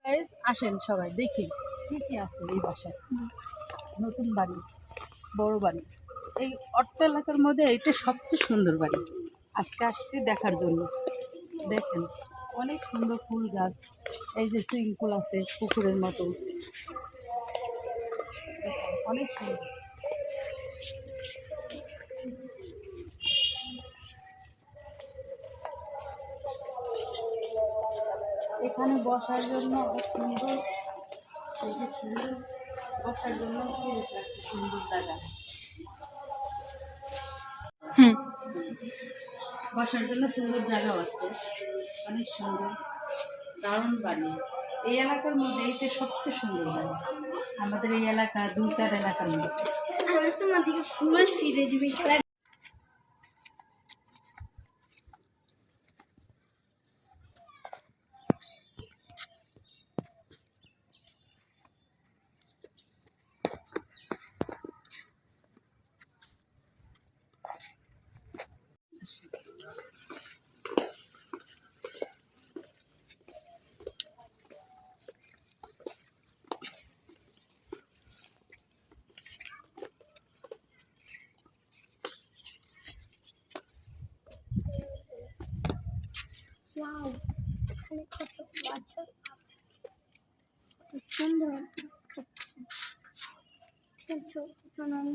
Guys আসেন সবাই দেখি কি কি আছে এই বাসায়। নতুন বাড়ি, বড় বাড়ি। এই অট্ট এলাকার মধ্যে এইটা সবচেয়ে সুন্দর বাড়ি। আজকে আসছি দেখার জন্য। দেখেন অনেক সুন্দর ফুল গাছ, এই যে সুইমিং পুল আছে পুকুরের মতো, অনেক সুন্দর। এখানে বসার জন্য সুন্দর, এই যে সুন্দর বসার জন্য একটা সুন্দর জায়গা। হুম। বসার জন্য সুন্দর জায়গাও আছে, অনেক সুন্দর, দারুণ বাড়ি। এই এলাকার মধ্যে এইটা সবচেয়ে সুন্দর বাড়ি আমাদের এই এলাকা, 2-4 এলাকার মধ্যে। আমি তোমার দিকে ফুল ছিঁড়ে দিবি খেলা। ওয়াও, এখানে কত গাছ আছে, সুন্দর লাগছে। ঠিক আছে, এখন আমি